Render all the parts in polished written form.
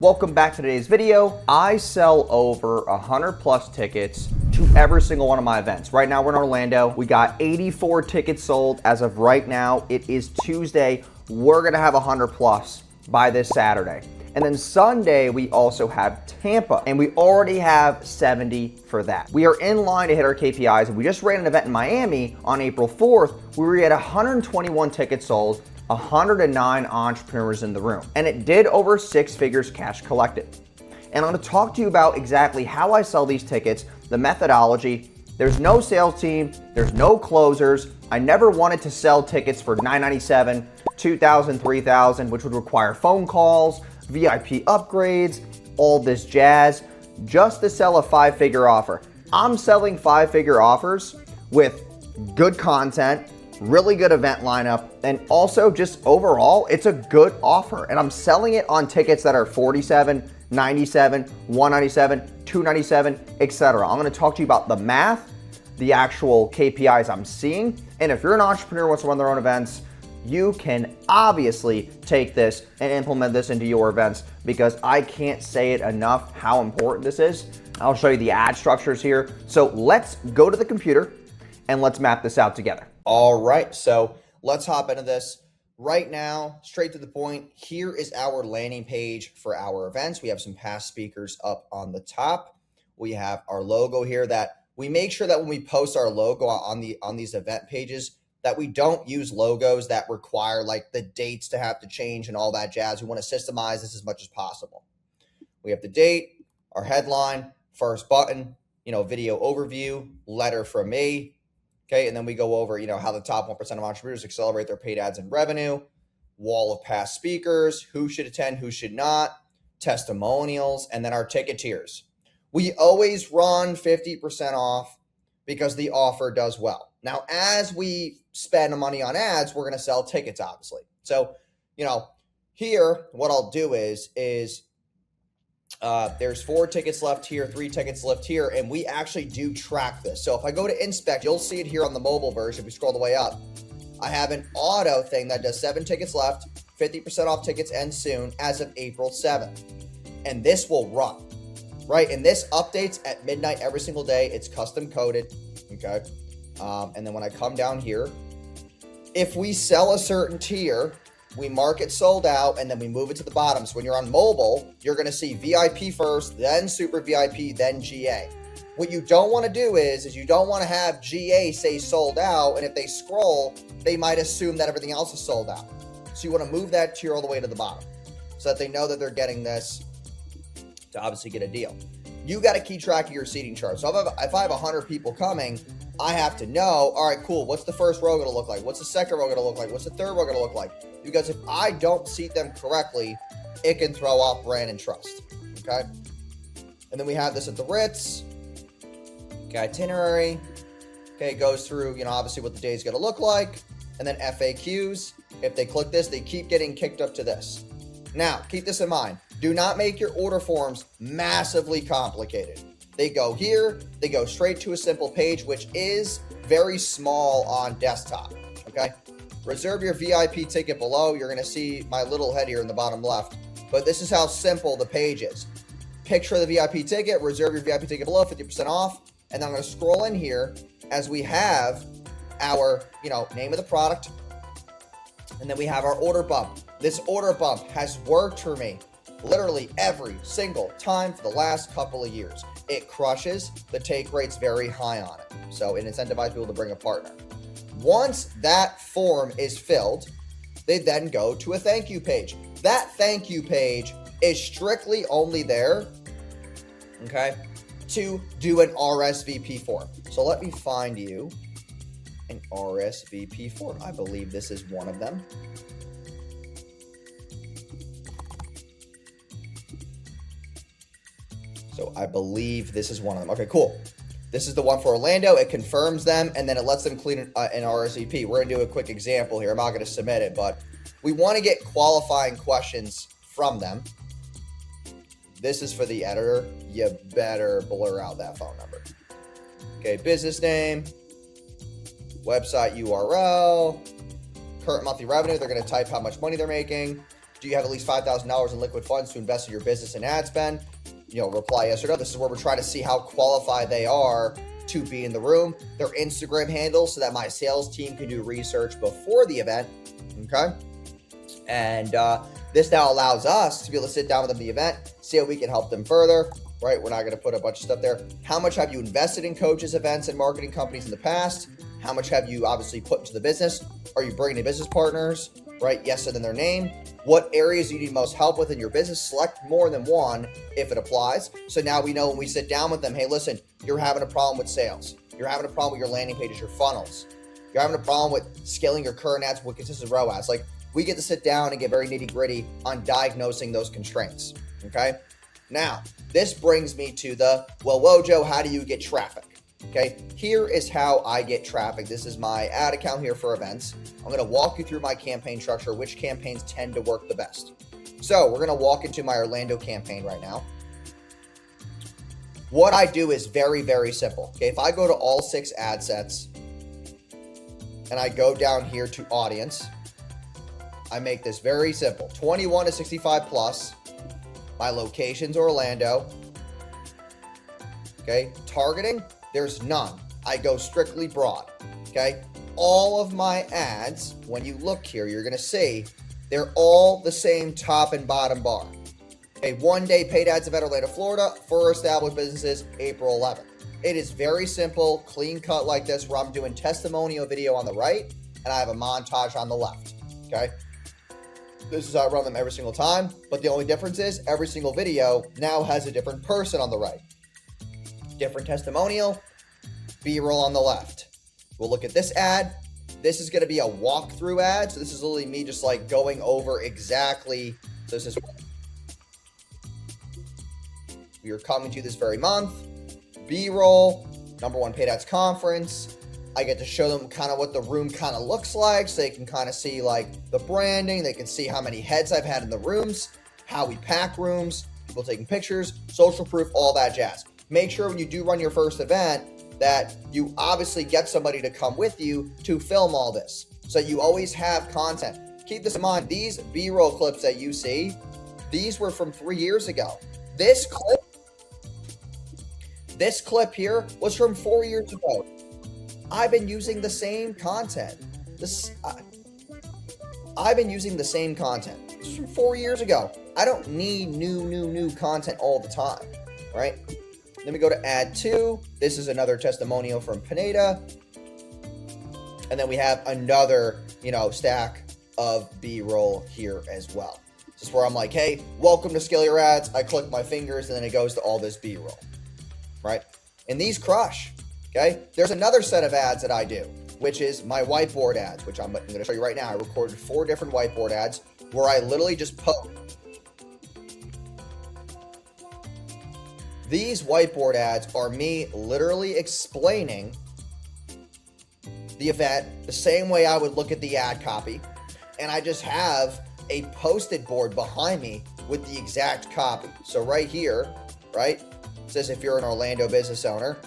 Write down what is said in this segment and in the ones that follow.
Welcome back to today's video. I sell over 100 plus tickets to every single one of my events. Right now we're in Orlando. We got 84 tickets sold as of right now. It is Tuesday. We're gonna have 100 plus by this Saturday. And then Sunday, we also have Tampa, and we already have 70 for that. We are in line to hit our KPIs, and we just ran an event in Miami on April 4th. We were at 121 tickets sold, 109 entrepreneurs in the room, and it did over 6 figures cash collected. And I'm gonna talk to you about exactly how I sell these tickets, the methodology. There's no sales team, there's no closers. I never wanted to sell tickets for $997, $2,000, $3,000, which would require phone calls, VIP upgrades, all this jazz, just to sell a 5-figure offer. I'm selling 5-figure offers with good content, really good event lineup, and also just overall, it's a good offer. And I'm selling it on tickets that are $47, $97, $197, $297, etc. I'm gonna talk to you about the math, the actual KPIs I'm seeing, and if you're an entrepreneur who wants to run their own events, you can obviously take this and implement this into your events, because I can't say it enough how important this is. I'll show you the ad structures here. So let's go to the computer and let's map this out together. All right, so let's hop into this right now, straight to the point. Here is our landing page for our events. We have some past speakers up on the top. We have our logo here that we make sure that when we post our logo on these event pages, that we don't use logos that require like the dates to have to change and all that jazz. We want to systemize this as much as possible. We have the date, our headline, first button, video overview, letter from me. Okay, and then we go over, how the top 1% of entrepreneurs accelerate their paid ads and revenue, wall of past speakers, who should attend, who should not, testimonials, and then our ticket tiers. We always run 50% off because the offer does well. Now, as we spend money on ads, we're going to sell tickets, obviously. So, here, what I'll do is there's 4 tickets left here, 3 tickets left here, and we actually do track this. So if I go to inspect, you'll see it here on the mobile version. If we scroll the way up, I have an auto thing that does 7 tickets left, 50% off tickets end soon as of April 7th. And this will run, right? And this updates at midnight every single day. It's custom coded, okay? And then when I come down here, if we sell a certain tier, we mark it sold out, and then we move it to the bottom. So when you're on mobile, you're going to see VIP first, then super VIP, then GA. What you don't want to do is you don't want to have GA say sold out, and if they scroll, they might assume that everything else is sold out. So you want to move that tier all the way to the bottom so that they know that they're getting this to obviously get a deal. You got to keep track of your seating chart. So if I have 100 people coming, I have to know, all right, cool, what's the first row going to look like? What's the second row going to look like? What's the third row going to look like? Because if I don't seat them correctly, it can throw off brand and trust, okay? And then we have this at the Ritz, okay, itinerary, okay, it goes through, obviously what the day is going to look like, and then FAQs. If they click this, they keep getting kicked up to this. Now, keep this in mind. Do not make your order forms massively complicated. They go here, they go straight to a simple page, which is very small on desktop, okay? Reserve your VIP ticket below. You're gonna see my little head here in the bottom left, but this is how simple the page is. Picture the VIP ticket, reserve your VIP ticket below, 50% off, and then I'm gonna scroll in here as we have our, name of the product, and then we have our order bump. This order bump has worked for me literally every single time for the last couple of years. It crushes. The take rate's very high on it. So it incentivizes people to bring a partner. Once that form is filled, they then go to a thank you page. That thank you page is strictly only there, okay, to do an RSVP form. So let me find you an RSVP form. I believe this is one of them. So I believe this is one of them. Okay, cool. This is the one for Orlando. It confirms them, and then it lets them clean an RSVP. We're going to do a quick example here. I'm not going to submit it, but we want to get qualifying questions from them. This is for the editor. You better blur out that phone number. Okay, business name, website URL, current monthly revenue. They're going to type how much money they're making. Do you have at least $5,000 in liquid funds to invest in your business and ad spend? Reply yes or no. This is where we're trying to see how qualified they are to be in the room. Their Instagram handle so that my sales team can do research before the event. Okay. And this now allows us to be able to sit down with them at the event, see how we can help them further, right? We're not going to put a bunch of stuff there. How much have you invested in coaches, events, and marketing companies in the past? How much have you obviously put into the business? Are you bringing in business partners, right? Yes, and then their name. What areas do you need most help with in your business? Select more than one if it applies. So now we know when we sit down with them, hey, listen, you're having a problem with sales. You're having a problem with your landing pages, your funnels. You're having a problem with scaling your current ads with consistent ROAS. Like, we get to sit down and get very nitty gritty on diagnosing those constraints. Okay. Now, this brings me to the, well, Wojo, how do you get traffic? Okay, here is how I get traffic. This is my ad account here for events. I'm going to walk you through my campaign structure, which campaigns tend to work the best. So we're going to walk into my Orlando campaign right now. What I do is very, very simple. Okay, if I go to all 6 ad sets and I go down here to audience, I make this very simple. 21 to 65 plus. My location's Orlando. Okay, targeting. There's none. I go strictly broad, okay? All of my ads, when you look here, you're going to see they're all the same top and bottom bar. Okay, 1-day paid ads event Orlando, Florida for established businesses, April 11th. It is very simple, clean cut like this, where I'm doing testimonial video on the right, and I have a montage on the left, okay? This is how I run them every single time, but the only difference is every single video now has a different person on the right. Different testimonial, B-roll on the left. We'll look at this ad. This is going to be a walkthrough ad. So this is literally me just like going over exactly. This is, we are coming to this very month. B-roll, #1 paid ads conference. I get to show them kind of what the room kind of looks like. So they can kind of see like the branding. They can see how many heads I've had in the rooms, how we pack rooms, people taking pictures, social proof, all that jazz. Make sure when you do run your first event that you obviously get somebody to come with you to film all this. So you always have content. Keep this in mind. These B-roll clips that you see, these were from 3 years ago. This clip here was from 4 years ago. I've been using the same content. I've been using the same content. This is from 4 years ago. I don't need new content all the time, right? Then we go to ad 2. This is another testimonial from Pineda. And then we have another, stack of B-roll here as well. This is where I'm like, hey, welcome to Scale Your Ads. I click my fingers and then it goes to all this B-roll, right? And these crush, okay? There's another set of ads that I do, which is my whiteboard ads, which I'm going to show you right now. I recorded 4 different whiteboard ads where I literally just post. These whiteboard ads are me literally explaining the event the same way I would look at the ad copy. And I just have a post-it board behind me with the exact copy. So right here, right, it says if you're an Orlando business owner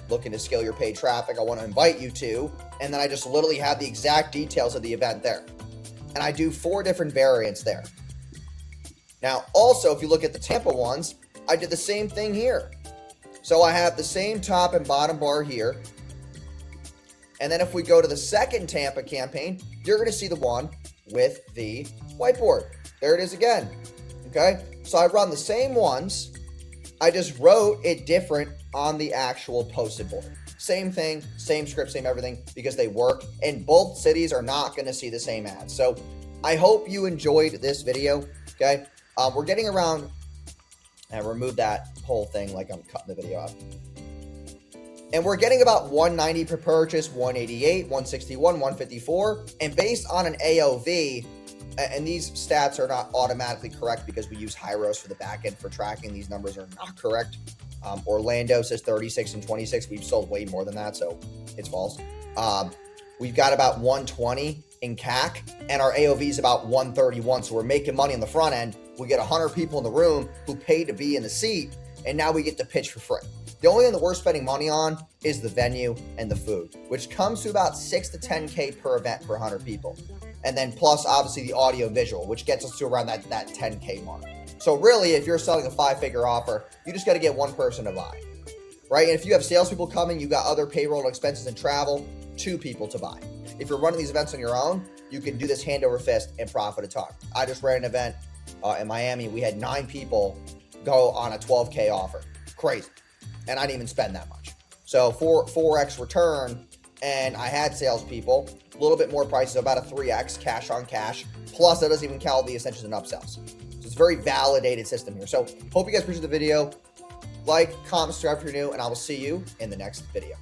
looking to scale your paid traffic, I want to invite you to. And then I just literally have the exact details of the event there. And I do 4 different variants there. Now, also, if you look at the Tampa ones, I did the same thing here. So I have the same top and bottom bar here. And then if we go to the second Tampa campaign, you're going to see the one with the whiteboard. There it is again. Okay. So I run the same ones. I just wrote it different on the actual posted board. Same thing, same script, same everything, because they work. And both cities are not going to see the same ads. So I hope you enjoyed this video. Okay. We're getting around. And remove that whole thing like I'm cutting the video out. And we're getting about 190 per purchase, 188, 161, 154. And based on an AOV, and these stats are not automatically correct because we use Hyros for the back end for tracking. These numbers are not correct. Orlando says 36 and 26. We've sold way more than that, so it's false. We've got about 120 in CAC, and our AOV is about 131. So we're making money on the front end. We get 100 people in the room who pay to be in the seat, and now we get to pitch for free. The only thing that we're spending money on is the venue and the food, which comes to about 6 to 10K per event per 100 people. and then plus obviously the audio visual, which gets us to around that 10K mark. So really, if you're selling a 5-figure offer, you just got to get one person to buy, right? And if you have salespeople coming, you got other payroll expenses and travel, 2 people to buy. If you're running these events on your own, you can do this hand over fist and profit a ton. I just ran an event in Miami. We had 9 people go on a 12K offer. Crazy. And I didn't even spend that much. So 4x return, and I had salespeople, a little bit more prices, about a 3x cash on cash. Plus, that doesn't even count the essentials and upsells. So it's a very validated system here. So hope you guys appreciate the video. Like, comment, subscribe if you're new, and I will see you in the next video.